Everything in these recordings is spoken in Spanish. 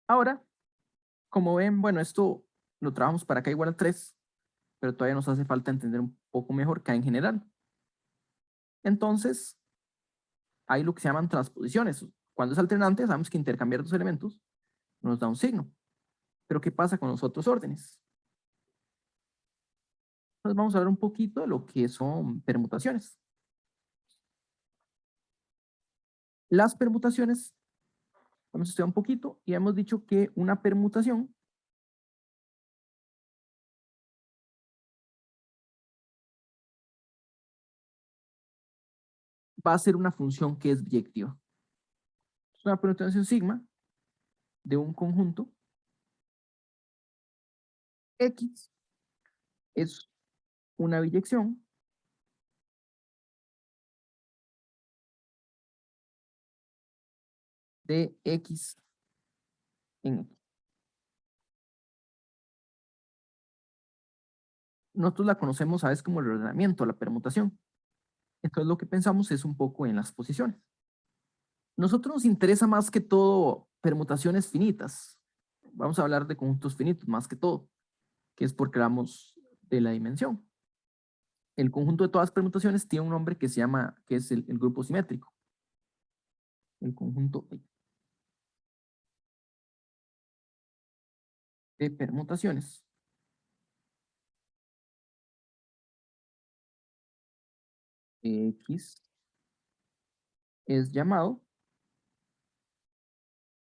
Ahora, como ven, bueno, esto lo trabajamos para k igual a 3, pero todavía nos hace falta entender un poco mejor k en general. Entonces, hay lo que se llaman transposiciones. Cuando es alternante, sabemos que intercambiar dos elementos nos da un signo. Pero ¿qué pasa con los otros órdenes? Entonces vamos a hablar un poquito de lo que son permutaciones. Las permutaciones, vamos a estudiar un poquito y hemos dicho que una permutación va a ser una función que es biyectiva. Es una permutación sigma de un conjunto X es una biyección de X en X. Nosotros la conocemos, ¿sabes? Como el ordenamiento, la permutación. Entonces lo que pensamos es un poco en las posiciones. Nosotros nos interesa más que todo permutaciones finitas. Vamos a hablar de conjuntos finitos más que todo, que es porque hablamos de la dimensión. El conjunto de todas las permutaciones tiene un nombre que se llama, que es el grupo simétrico. El conjunto de permutaciones de X es llamado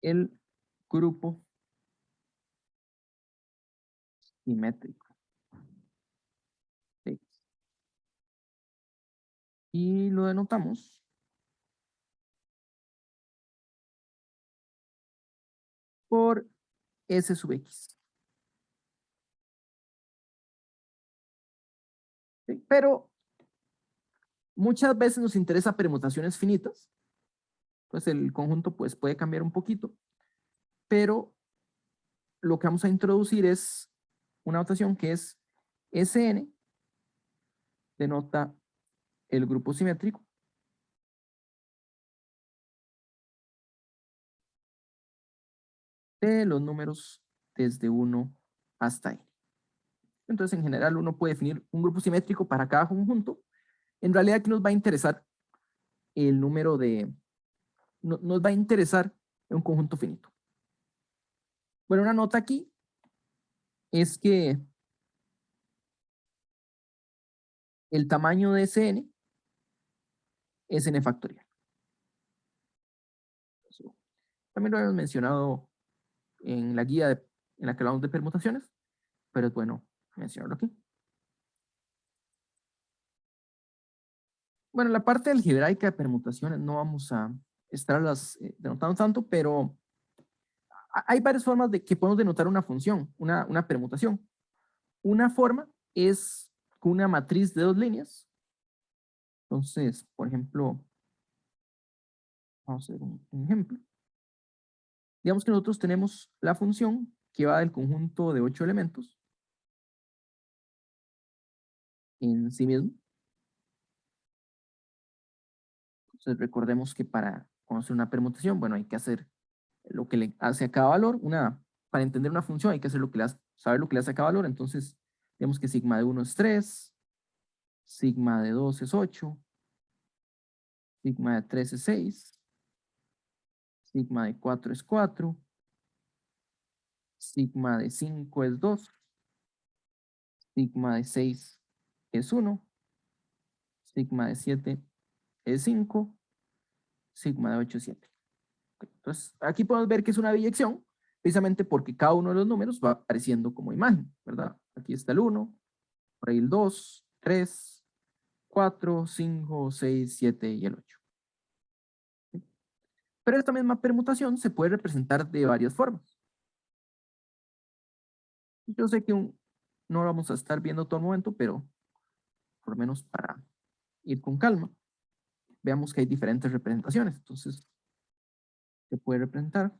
el grupo simétrico de X. Y lo denotamos por S sub X. ¿Sí? Pero muchas veces nos interesa permutaciones finitas, pues el conjunto pues, puede cambiar un poquito, pero lo que vamos a introducir es una notación que es Sn, denota el grupo simétrico, de los números desde 1 hasta n. Entonces, en general, uno puede definir un grupo simétrico para cada conjunto. En realidad, aquí nos va a interesar el número de... nos va a interesar un conjunto finito. Bueno, una nota aquí es que el tamaño de Sn es n factorial. También lo habíamos mencionado en la guía en la que hablamos de permutaciones, pero es bueno mencionarlo aquí. Bueno, la parte algebraica de permutaciones no vamos a estarlas denotando tanto, pero hay varias formas de que podemos denotar una función, una permutación. Una forma es con una matriz de dos líneas. Entonces, por ejemplo, vamos a hacer un ejemplo. Digamos que nosotros tenemos la función que va del conjunto de 8 elementos en sí mismo. Entonces, recordemos que para conocer una permutación, bueno, hay que hacer lo que le hace a cada valor. Para entender una función hay que hacer saber lo que le hace a cada valor. Entonces, digamos que sigma de 1 es 3, sigma de 2 es 8, sigma de 3 es 6, sigma de 4 es 4, sigma de 5 es 2, sigma de 6 es 1, sigma de 7 es 5, sigma de 8 es 7. Entonces, aquí podemos ver que es una biyección, precisamente porque cada uno de los números va apareciendo como imagen, ¿verdad? Aquí está el 1, por ahí el 2, 3, 4, 5, 6, 7 y el 8. Pero esta misma permutación se puede representar de varias formas. Yo sé que no lo vamos a estar viendo todo el momento, pero por lo menos para ir con calma, veamos que hay diferentes representaciones. Entonces, se puede representar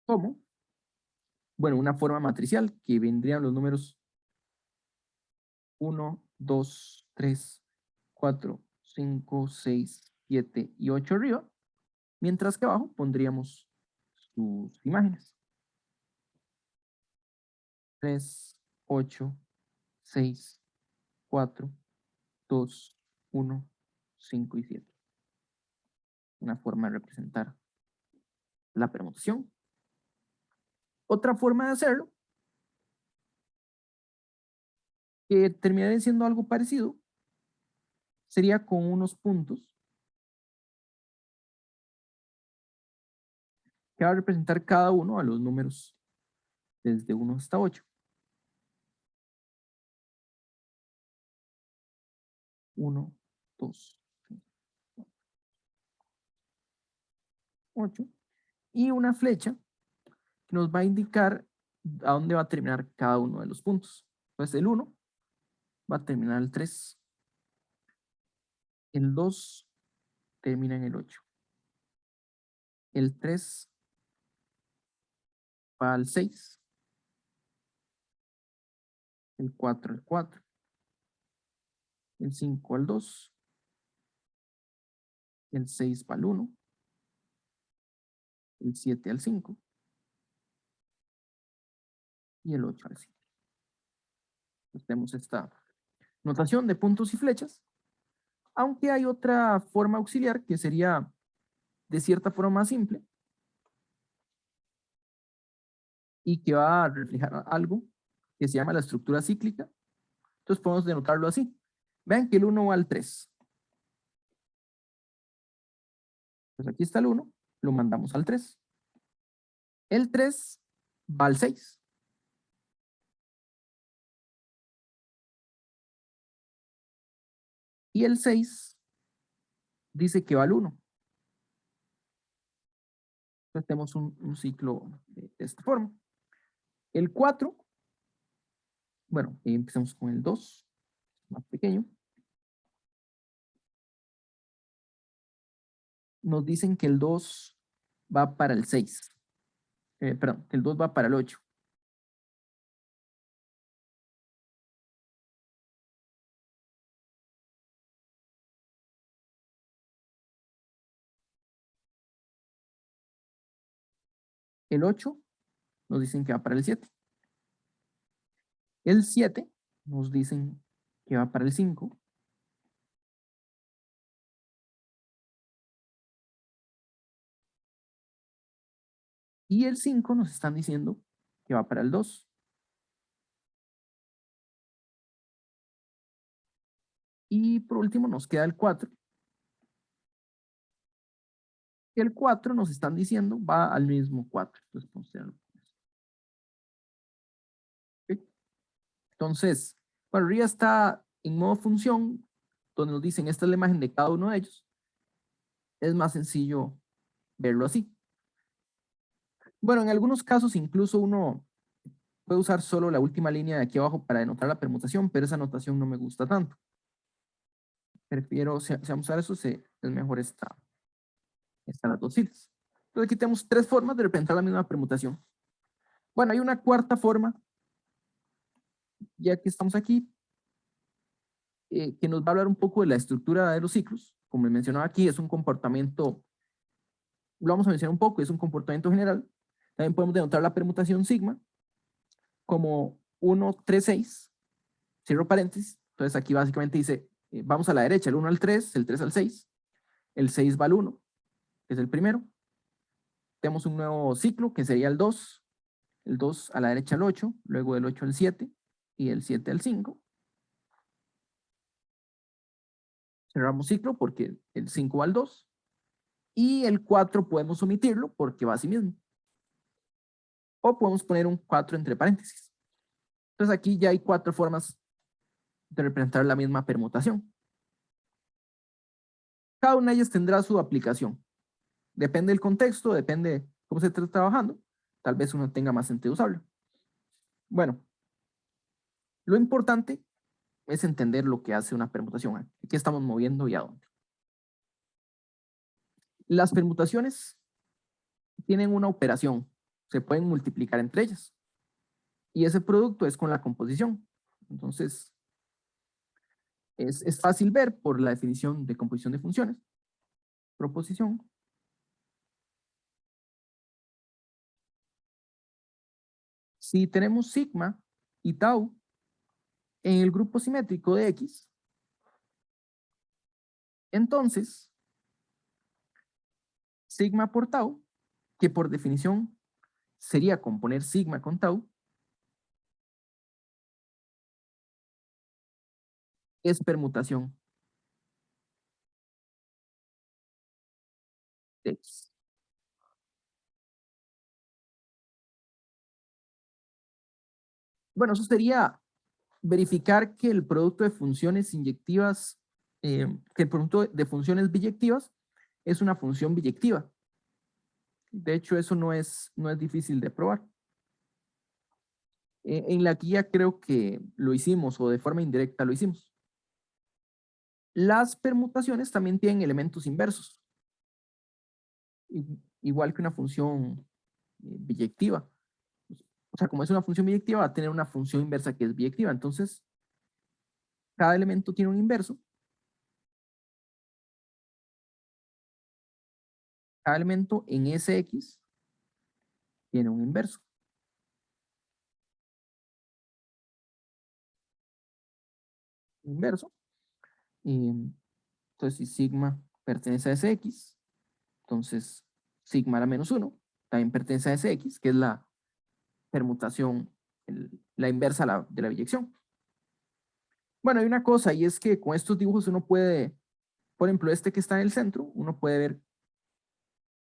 como, bueno, una forma matricial que vendrían los números 1, 2, 3, 4, 5, 6, 7 y 8 arriba, mientras que abajo pondríamos sus imágenes. 3, 8, 6, 4, 2, 1, 5 y 7. Una forma de representar la permutación. Otra forma de hacerlo, que terminaría siendo algo parecido, sería con unos puntos que va a representar cada uno a los números desde 1 hasta 8. 1, 2, 8. Y una flecha que nos va a indicar a dónde va a terminar cada uno de los puntos. Pues el 1 va a terminar el 3. El 2 termina en el 8. El 3 va al 6. El 4 al 4. El 5 al 2. El 6 va al 1. El 7 al 5. Y el 8 al 5. Entonces tenemos esta notación de puntos y flechas. Aunque hay otra forma auxiliar que sería de cierta forma más simple y que va a reflejar algo que se llama la estructura cíclica. Entonces podemos denotarlo así. Vean que el 1 va al 3. Pues aquí está el 1, lo mandamos al 3. El 3 va al 6. Y el 6 dice que va al 1. Entonces tenemos un ciclo de esta forma. El 4, bueno, empezamos con el 2, más pequeño. Nos dicen que el 2 va para el 6. Perdón, que el 2 va para el 8. El 8 nos dicen que va para el 7. El 7 nos dicen que va para el 5. Y el 5 nos están diciendo que va para el 2. Y por último nos queda el 4. El 4 nos están diciendo va al mismo 4. Entonces, ¿ok? Entonces, bueno, arriba está en modo función, donde nos dicen esta es la imagen de cada uno de ellos. Es más sencillo verlo así. Bueno, en algunos casos incluso uno puede usar solo la última línea de aquí abajo para denotar la permutación, pero esa notación no me gusta tanto. Prefiero, si vamos a usar eso, es mejor estas las dos filas. Entonces aquí tenemos tres formas de representar la misma permutación. Bueno, hay una cuarta forma, ya que estamos aquí, que nos va a hablar un poco de la estructura de los ciclos. Como les mencionaba aquí, es un comportamiento, lo vamos a mencionar un poco, es un comportamiento general. También podemos denotar la permutación sigma como 1, 3, 6, cierro paréntesis. Entonces aquí básicamente dice, vamos a la derecha, el 1 al 3, el 3 al 6, el 6 va al 1, que es el primero. Tenemos un nuevo ciclo, que sería el 2 a la derecha al 8, luego del 8 al 7 y el 7 al 5. Cerramos ciclo porque el 5 va al 2. Y el 4 podemos omitirlo porque va a sí mismo. O podemos poner un 4 entre paréntesis. Entonces aquí ya hay cuatro formas de representar la misma permutación. Cada una de ellas tendrá su aplicación. Depende del contexto, depende cómo se esté trabajando. Tal vez uno tenga más sentido usarlo. Bueno, lo importante es entender lo que hace una permutación. ¿Qué estamos moviendo y a dónde? Las permutaciones tienen una operación. Se pueden multiplicar entre ellas. Y ese producto es con la composición. Entonces, Es fácil ver por la definición de composición de funciones. Proposición. Si tenemos sigma y tau en el grupo simétrico de X, entonces sigma por tau, que por definición sería componer sigma con tau, es permutación de X. Bueno, eso sería verificar que el producto de funciones inyectivas, que el producto de funciones biyectivas es una función biyectiva. De hecho, eso no es difícil de probar. En la guía creo que lo hicimos o de forma indirecta lo hicimos. Las permutaciones también tienen elementos inversos, igual que una función biyectiva. O sea, como es una función biyectiva, va a tener una función inversa que es biyectiva. Entonces, cada elemento tiene un inverso. Cada elemento en Sx tiene un inverso. Inverso. Y, entonces, si sigma pertenece a Sx, entonces sigma a la menos 1 también pertenece a Sx, que es la permutación, la inversa de la biyección. Bueno, hay una cosa, y es que con estos dibujos uno puede, por ejemplo, este que está en el centro, uno puede ver,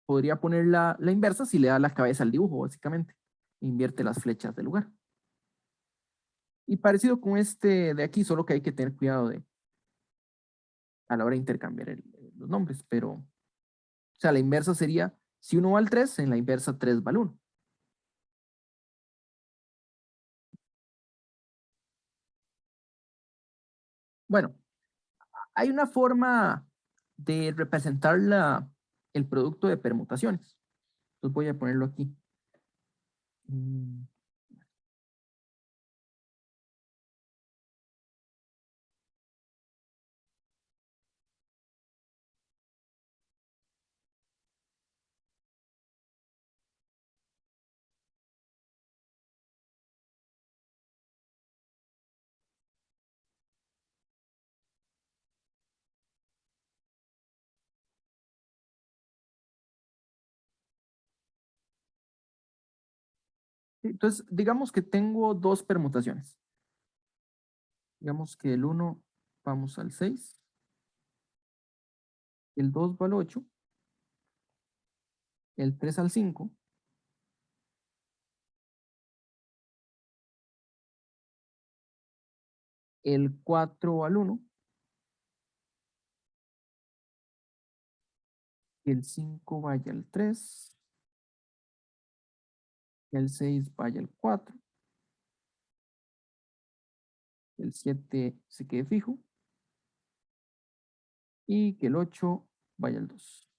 podría poner la inversa si le da la cabeza al dibujo, básicamente. Invierte las flechas del lugar. Y parecido con este de aquí, solo que hay que tener cuidado a la hora de intercambiar los nombres, pero, o sea, la inversa sería, si uno va al 3, en la inversa 3 va al 1. Bueno, hay una forma de representar el producto de permutaciones. Entonces voy a ponerlo aquí. Mm, Entonces, digamos que tengo dos permutaciones. Digamos que el 1 vamos al 6, el 2 va al 8, el 3 al 5, el 4 al 1, el 5 vaya al 3, el 6 vaya al 4, el 7 se quede fijo y que el 8 vaya al 2.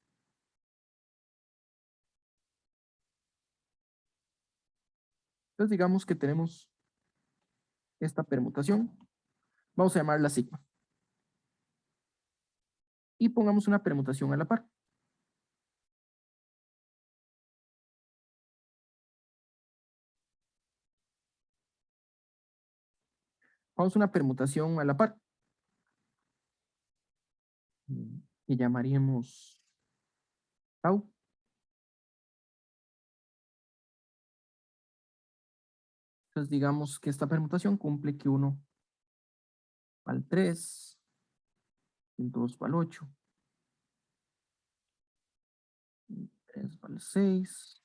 Entonces digamos que tenemos esta permutación. Vamos a llamarla sigma. Y pongamos una permutación a la par. Vamos a una permutación a la par. Que llamaríamos tau. Entonces digamos que esta permutación cumple que 1 va al 3, el 2 va al 8, el 3 va al 6,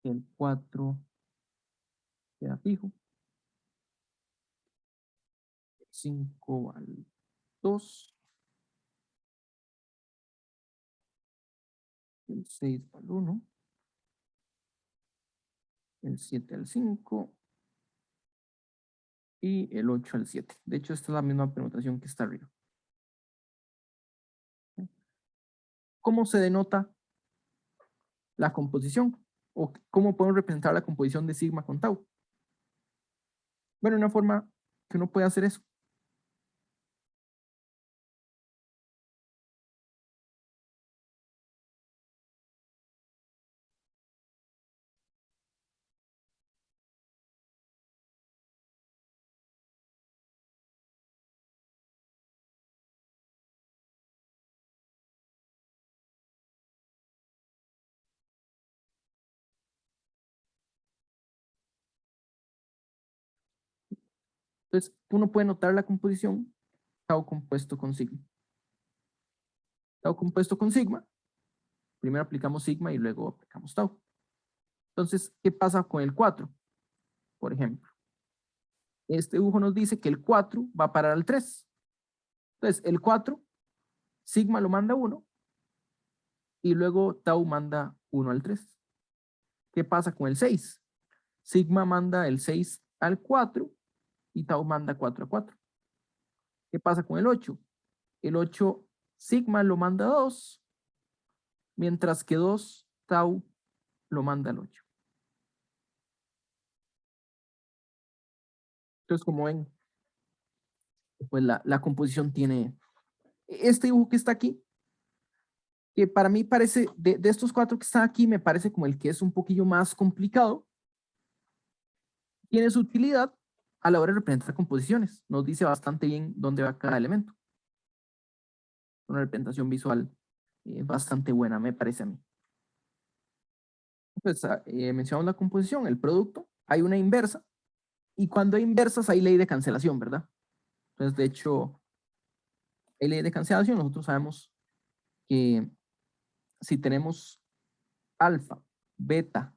el 4 queda fijo, el 5 va al 2, el 6 va al 1, el 7 al 5 y el 8 al 7. De hecho, esta es la misma permutación que está arriba. ¿Cómo se denota la composición? ¿O cómo podemos representar la composición de sigma con tau? Bueno, una forma que uno puede hacer eso. Entonces, uno puede notar la composición tau compuesto con sigma. Tau compuesto con sigma, primero aplicamos sigma y luego aplicamos tau. Entonces, ¿qué pasa con el 4? Por ejemplo, este dibujo nos dice que el 4 va a parar al 3. Entonces, el 4, sigma lo manda a 1 y luego tau manda 1 al 3. ¿Qué pasa con el 6? Sigma manda el 6 al 4 y tau manda 4 a 4. ¿Qué pasa con el 8? El 8, sigma lo manda a 2, mientras que 2, tau lo manda al 8. Entonces, como ven, pues la composición tiene este dibujo que está aquí, que para mí parece, de estos 4 que están aquí, me parece como el que es un poquillo más complicado. Tiene su utilidad a la hora de representar composiciones. Nos dice bastante bien dónde va cada elemento. Una representación visual bastante buena, me parece a mí. Pues mencionamos la composición, el producto, hay una inversa, y cuando hay inversas hay ley de cancelación, ¿verdad? Entonces, de hecho, hay ley de cancelación. Nosotros sabemos que si tenemos alfa, beta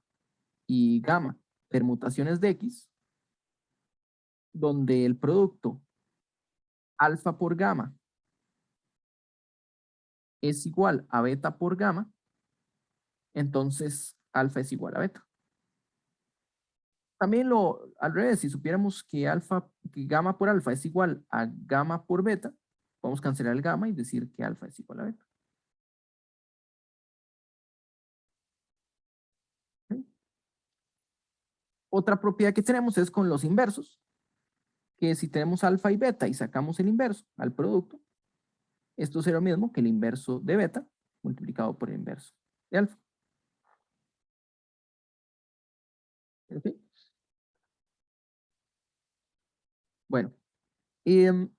y gamma permutaciones de X, donde el producto alfa por gamma es igual a beta por gamma, entonces alfa es igual a beta. También al revés, si supiéramos que que gamma por alfa es igual a gamma por beta, podemos cancelar el gamma y decir que alfa es igual a beta. ¿Sí? Otra propiedad que tenemos es con los inversos, que si tenemos alfa y beta y sacamos el inverso al producto, esto será lo mismo que el inverso de beta multiplicado por el inverso de alfa. ¿Ok? Bueno, em,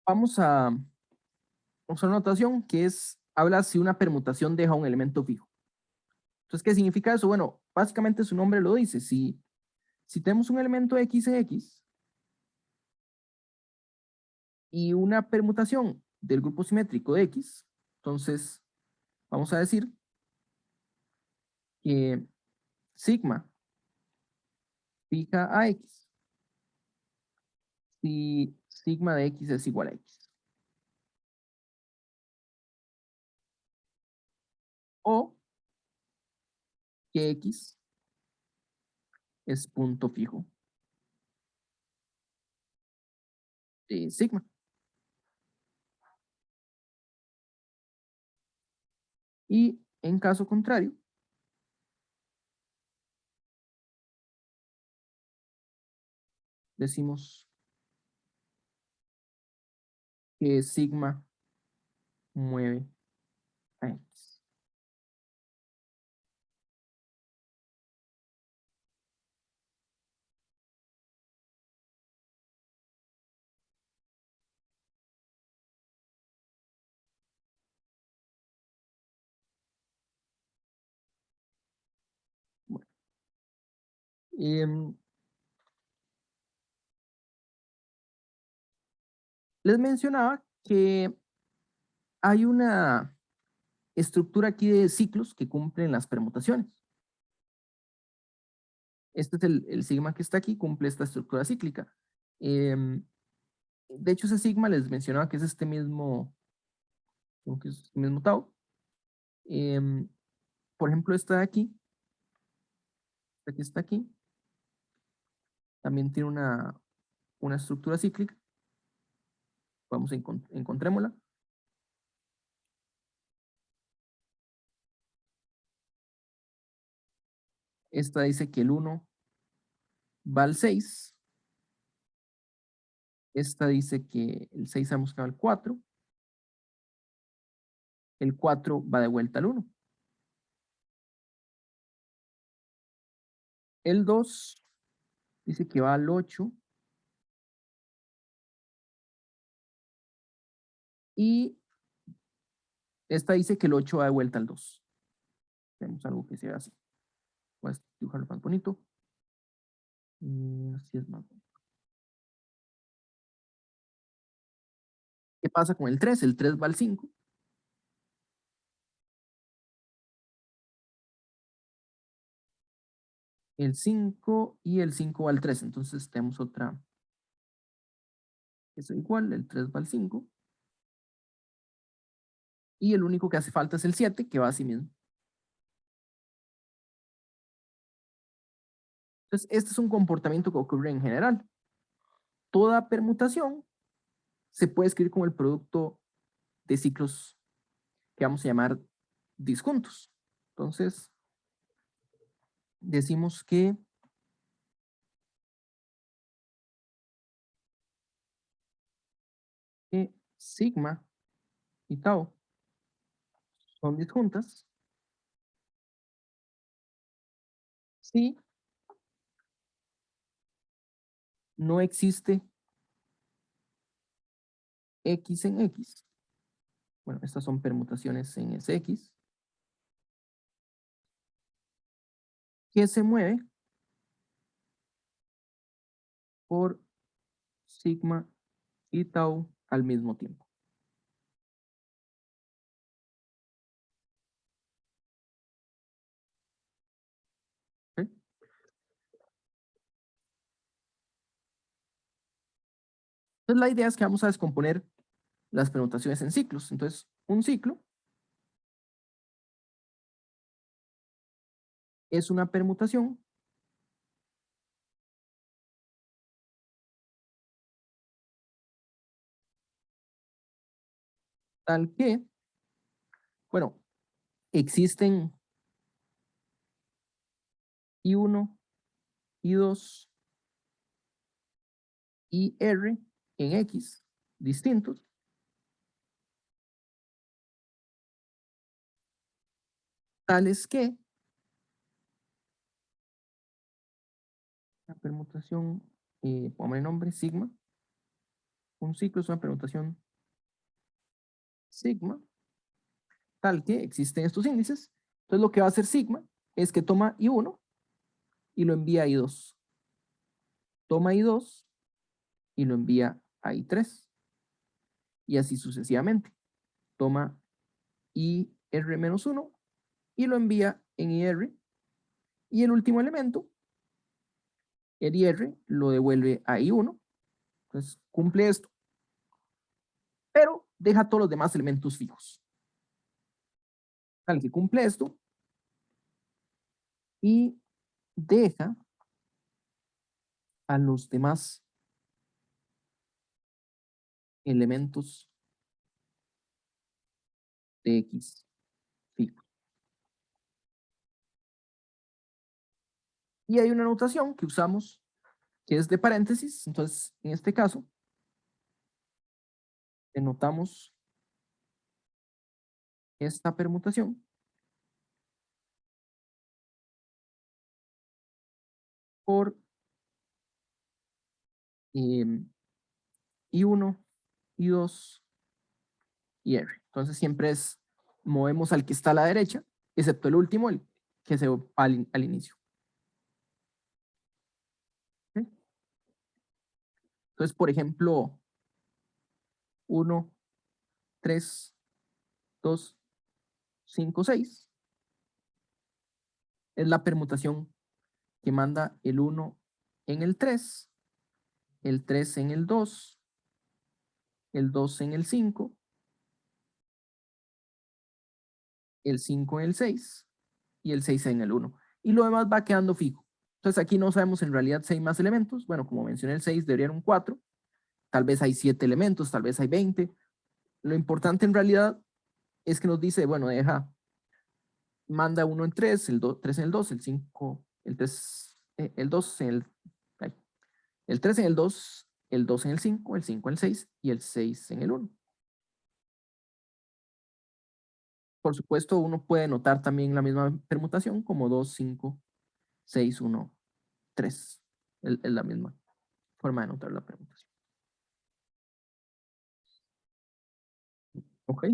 vamos a usar una notación que habla si una permutación deja un elemento fijo. Entonces, ¿qué significa eso? Bueno, básicamente su nombre lo dice. Si tenemos un elemento x en x y una permutación del grupo simétrico de x, entonces vamos a decir que sigma fija a x si sigma de x es igual a x. O que x es punto fijo de sigma. Y en caso contrario, decimos que sigma mueve a x. Bueno, em, les mencionaba que hay una estructura aquí de ciclos que cumplen las permutaciones. Este es el sigma que está aquí, cumple esta estructura cíclica. De hecho, ese sigma les mencionaba que es este mismo, creo que es este mismo tau. Em, por ejemplo, esta que está aquí, también tiene una estructura cíclica. Vamos a encontrémosla. Esta dice que el 1 va al 6. Esta dice que el 6 sabemos que va al 4. El 4 va de vuelta al 1. El 2 dice que va al 8. Y esta dice que el 8 va de vuelta al 2. Tenemos algo que sea así. Voy a dibujarlo más bonito. Así es más bonito. ¿Qué pasa con el 3? El 3 va al 5. El 5 y el 5 va al 3. Entonces tenemos otra. Es igual, el 3 va al 5. Y el único que hace falta es el 7, que va así mismo. Entonces, este es un comportamiento que ocurre en general. Toda permutación se puede escribir como el producto de ciclos que vamos a llamar disjuntos. Entonces, decimos que sigma y tau son disjuntas si no existe x en x. Bueno, estas son permutaciones en Sx que se mueve por sigma y tau al mismo tiempo. ¿Sí? Entonces la idea es que vamos a descomponer las permutaciones en ciclos. Entonces, un ciclo es una permutación tal que, bueno, existen I1, I2 y R en X distintos, tales que la permutación, pongamos el nombre sigma, un ciclo es una permutación sigma, tal que existen estos índices. Entonces lo que va a hacer sigma es que toma I1 y lo envía a I2. Toma I2 y lo envía a I3. Y así sucesivamente. Toma IR-1 y lo envía en IR. Y el último elemento, el IR, lo devuelve a I1. Entonces cumple esto. Pero deja todos los demás elementos fijos. Tal que cumple esto y deja a los demás elementos de X fijos. Y hay una notación que usamos que es de paréntesis. Entonces, en este caso, denotamos esta permutación por I1, I2 y R. Entonces siempre es, movemos al que está a la derecha, excepto el último, el que se va al inicio. ¿Sí? Entonces, por ejemplo, 1, 3, 2, 5, 6 es la permutación que manda el 1 en el 3 en el 2 en el 5 el 5 en el 6 y el 6 en el 1. Y lo demás va quedando fijo. Entonces aquí no sabemos en realidad si hay más elementos. Bueno, como mencioné el 6 debería ser un 4. Tal vez hay 7 elementos, tal vez hay 20. Lo importante en realidad es que nos dice, bueno, manda 1 en 3, el 3 en el 2, el 5 el 3, el 2 en ay, el 3 en el 2 en el 5 en el 6 y el 6 en el 1. Por supuesto, uno puede notar también la misma permutación como 2, 5, 6, 1, 3. Es la misma forma de notar la permutación. ¿Ok?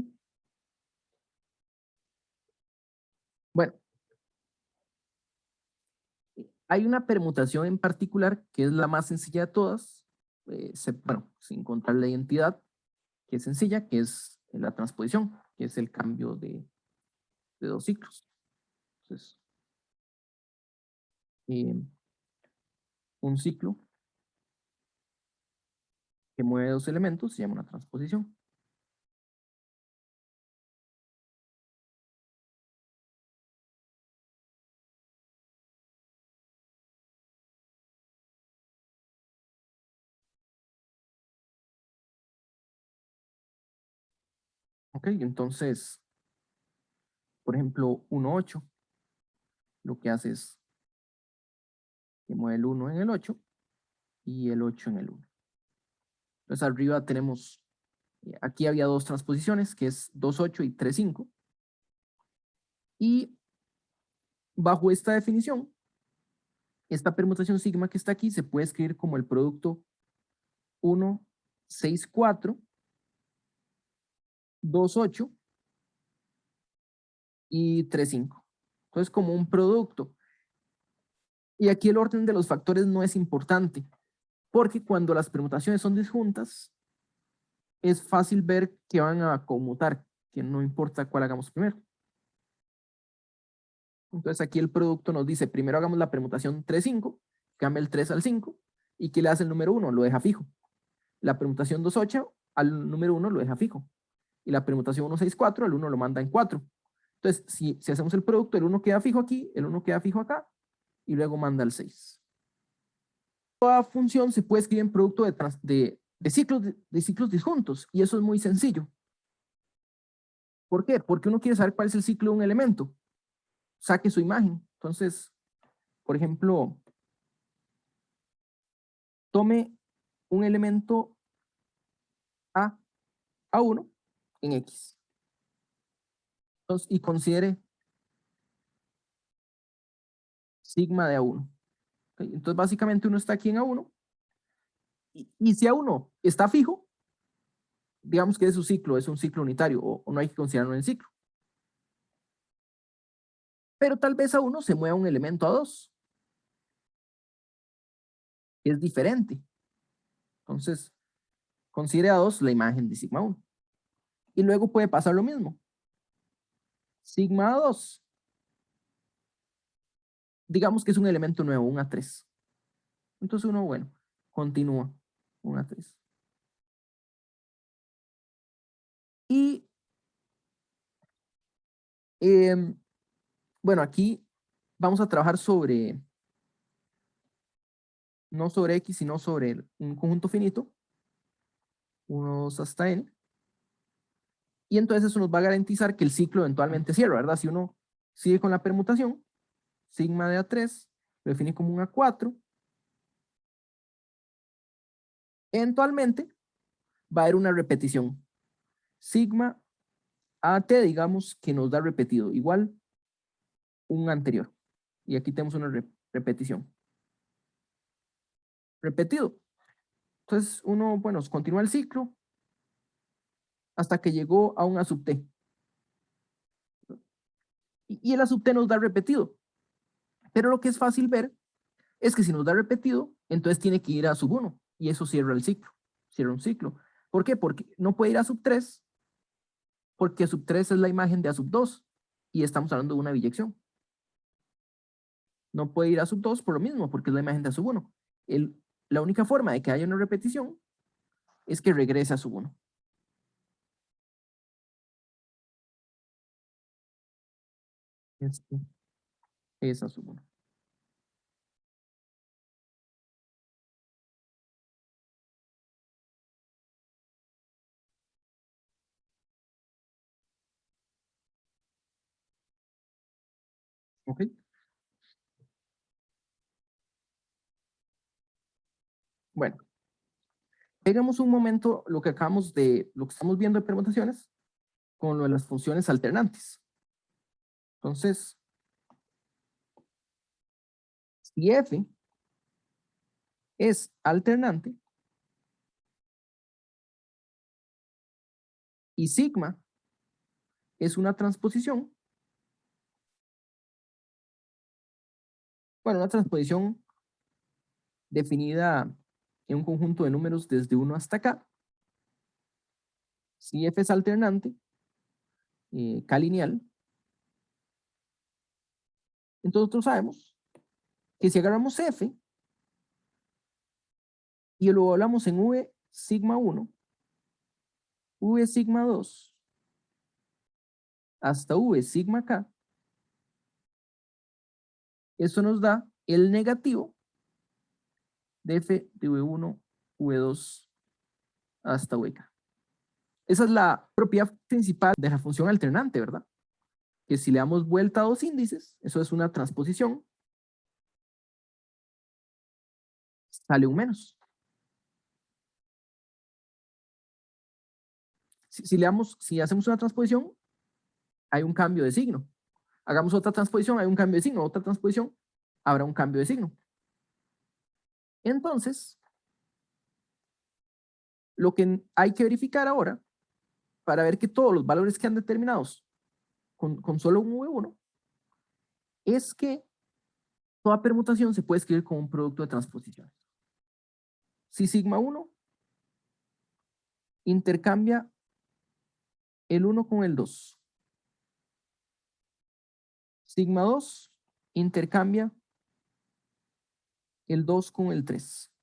Bueno, hay una permutación en particular que es la más sencilla de todas, bueno, sin contar la identidad, que es sencilla, que es la transposición, que es el cambio de dos ciclos. Entonces, eh, un ciclo que mueve dos elementos se llama una transposición. ¿Ok? Entonces, por ejemplo, 1,8, lo que hace es que mueve el 1 en el 8 y el 8 en el 1. Entonces, arriba tenemos, aquí había dos transposiciones, que es 2,8 y 3,5. Y bajo esta definición, esta permutación sigma que está aquí se puede escribir como el producto 1, 6, 4, 2, 8 y 3, 5. Entonces, como un producto. Y aquí el orden de los factores no es importante, porque cuando las permutaciones son disjuntas, es fácil ver que van a conmutar, que no importa cuál hagamos primero. Entonces aquí el producto nos dice, primero hagamos la permutación 3, 5, cambia el 3 al 5, y ¿qué le hace el número 1? Lo deja fijo. La permutación 2, 8 al número 1 lo deja fijo. Y la permutación 1, 6, 4 al 1 lo manda en 4. Entonces, si hacemos el producto, el 1 queda fijo aquí, el 1 queda fijo acá, y luego manda el 6. Toda función se puede escribir en producto de ciclos disjuntos, y eso es muy sencillo. ¿Por qué? Porque uno quiere saber cuál es el ciclo de un elemento. Saque su imagen. Entonces, por ejemplo, tome un elemento A1 en X. Entonces, y considere sigma de A1. ¿Okay? Entonces, básicamente uno está aquí en A1, y si A1 está fijo, digamos que es su ciclo, es un ciclo unitario, o no hay que considerarlo en el ciclo. Pero tal vez A1 se mueva un elemento A2, que es diferente. Entonces, considere A2 la imagen de sigma 1. Y luego puede pasar lo mismo. Sigma A2, digamos que es un elemento nuevo, un A3. Entonces uno, bueno, continúa, un A3. Y bueno, aquí vamos a trabajar sobre, no sobre X, sino sobre un conjunto finito, 1, 2 hasta N. Y entonces eso nos va a garantizar que el ciclo eventualmente cierra, ¿verdad? Si uno sigue con la permutación, sigma de A3 lo define como un A4, eventualmente va a haber una repetición. Sigma AT, digamos, que nos da repetido, igual un anterior. Y aquí tenemos una repetición. Repetido. Entonces uno, bueno, continúa el ciclo hasta que llegó a un A sub T. Y el A sub T nos da repetido. Pero lo que es fácil ver es que si nos da repetido, entonces tiene que ir a sub 1 y eso cierra el ciclo, cierra un ciclo. ¿Por qué? Porque no puede ir a sub 3, porque a sub 3 es la imagen de a sub 2 y estamos hablando de una biyección. No puede ir a sub 2 por lo mismo, porque es la imagen de a sub 1. La única forma de que haya una repetición es que regrese a sub 1. Este es a sub 1. ¿Ok? Bueno, pegamos un momento lo que estamos viendo de permutaciones con lo de las funciones alternantes. Entonces, si f es alternante y sigma es una transposición, bueno, una transposición definida en un conjunto de números desde 1 hasta k, si f es alternante, k lineal, entonces nosotros sabemos que si agarramos f y lo hablamos en v sigma 1, v sigma 2, hasta v sigma k, eso nos da el negativo de f de v1, v2 hasta vk. Esa es la propiedad principal de la función alternante, ¿verdad? Que si le damos vuelta a dos índices, eso es una transposición, sale un menos. Si hacemos una transposición, hay un cambio de signo. Hagamos otra transposición, hay un cambio de signo. Otra transposición, habrá un cambio de signo. Entonces, lo que hay que verificar ahora, para ver que todos los valores quedan determinados con solo un V1, es que toda permutación se puede escribir como un producto de transposiciones. Si sigma 1 intercambia el 1 con el 2, sigma 2 intercambia el 2 con el 3,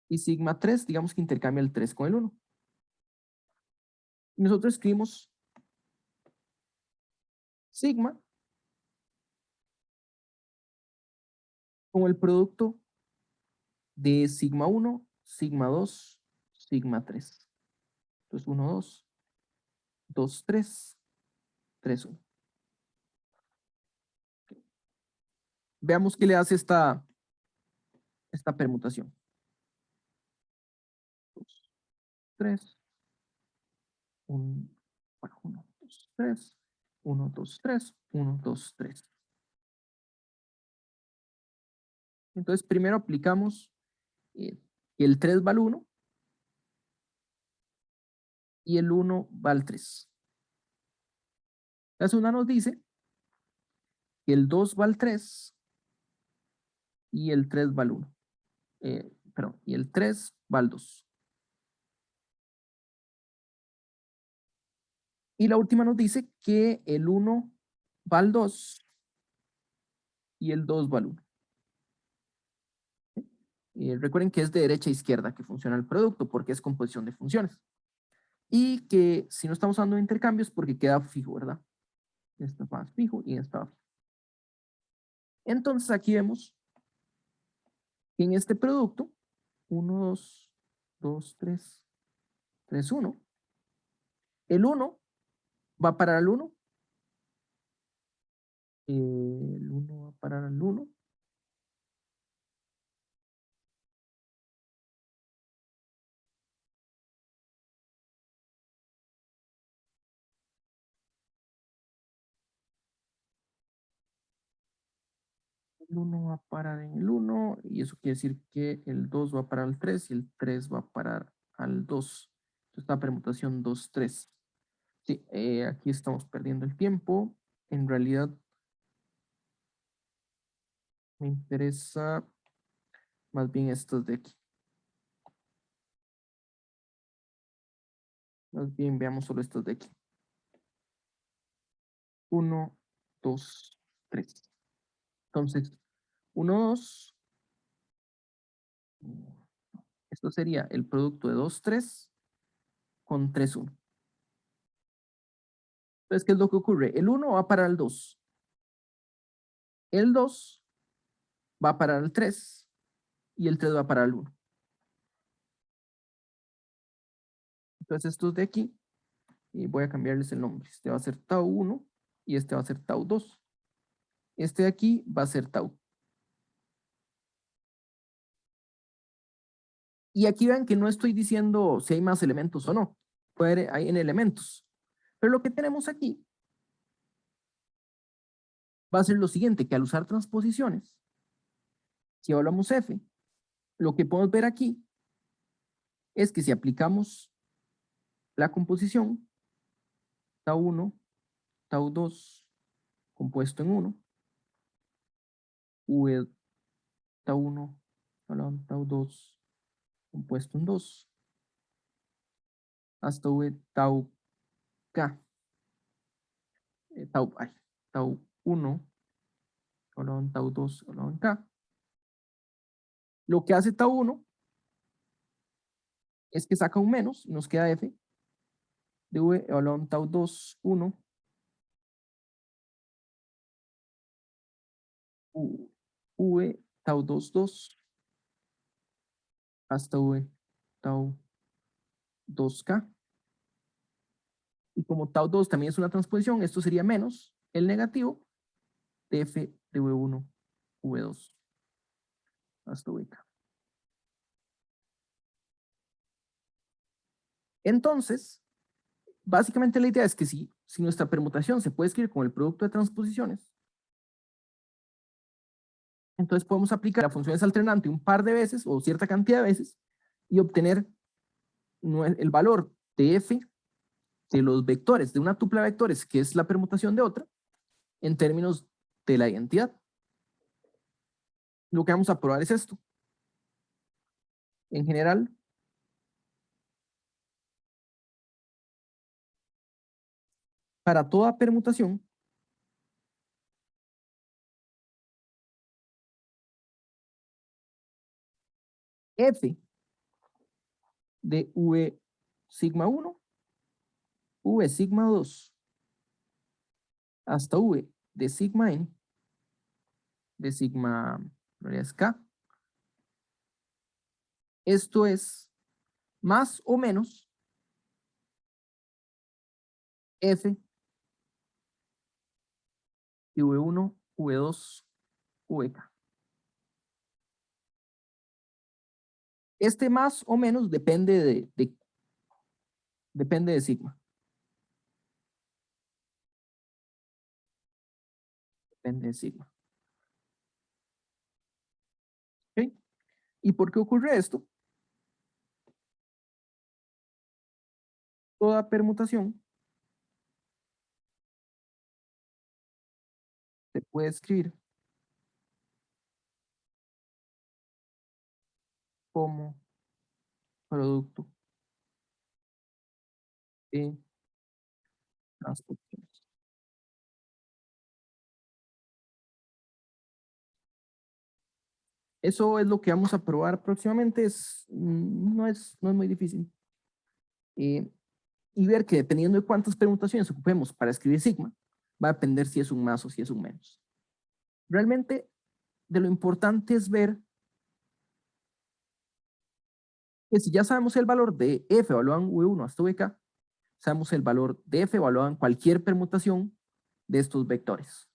y sigma 3, digamos que intercambia el 3 con el 1. Y nosotros escribimos sigma como el producto de sigma 1, sigma 2, sigma 3. Entonces 1, 2, 2, 3, 3, 1. Veamos qué le hace esta permutación. 2, 3, 1, 2, 3, 1, 2, 3, 1, 2, 3. Entonces primero aplicamos que el 3 va al 1 y el 1 va al 3. La segunda nos dice que el 2 va al 3 y el 3 va al 1. Perdón, y el 3 va al 2. Y la última nos dice que el 1 va al 2 y el 2 va al 1. Recuerden que es de derecha a izquierda que funciona el producto porque es composición de funciones. Y que si no estamos usando intercambios porque queda fijo, ¿verdad? Esto va fijo y esto va fijo. Entonces aquí vemos que en este producto, 1, 2, 2, 3, 3, 1, el 1 va a parar al 1, el 1 va a parar al 1, el 1 va a parar en el 1, y eso quiere decir que el 2 va a parar al 3 y el 3 va a parar al 2. Entonces esta permutación 2, 3. Sí, aquí estamos perdiendo el tiempo. En realidad me interesa más bien estos de aquí. Más bien veamos solo estos de aquí. 1, 2, 3. Entonces, 1, 2. Esto sería el producto de 2, 3 con 3, 1. Entonces, ¿qué es lo que ocurre? El 1 va para el 2. El 2 va para el 3 y el 3 va para el 1. Entonces, estos de aquí, y voy a cambiarles el nombre. Este va a ser tau 1 y este va a ser tau 2. Este de aquí va a ser tau. Y aquí vean que no estoy diciendo si hay más elementos o no. Puede haber, hay en elementos. Pero lo que tenemos aquí va a ser lo siguiente, que al usar transposiciones, si evaluamos f, lo que podemos ver aquí es que si aplicamos la composición, tau 1, tau 2, compuesto en 1, v tau 1, tau 2, compuesto en 2, hasta v tau k, tau 1, tau 2, k. Lo que hace tau 1 es que saca un menos y nos queda f de v tau 2, 1, v tau 2, 2, hasta v tau 2k. Y como tau 2 también es una transposición, esto sería menos el negativo de f de v1, v2, hasta vk. Entonces, básicamente la idea es que si nuestra permutación se puede escribir con el producto de transposiciones, entonces podemos aplicar la función alternante un par de veces o cierta cantidad de veces y obtener el valor de f de los vectores, de una tupla de vectores, que es la permutación de otra, en términos de la identidad. Lo que vamos a probar es esto. En general, para toda permutación, f de v sigma 1, v sigma 2, hasta v de sigma n, de sigma k, esto es más o menos f de v1, v2, vk. Este más o menos depende depende de sigma. Depende de sigma. ¿Ok? ¿Y por qué ocurre esto? Toda permutación se puede escribir como producto de transposiciones. Eso es lo que vamos a probar próximamente. No es muy difícil. Y ver que dependiendo de cuántas permutaciones ocupemos para escribir sigma, va a depender si es un más o si es un menos. Realmente, de lo importante es ver que si ya sabemos el valor de f evaluado en v1 hasta vk, sabemos el valor de f evaluado en cualquier permutación de estos vectores.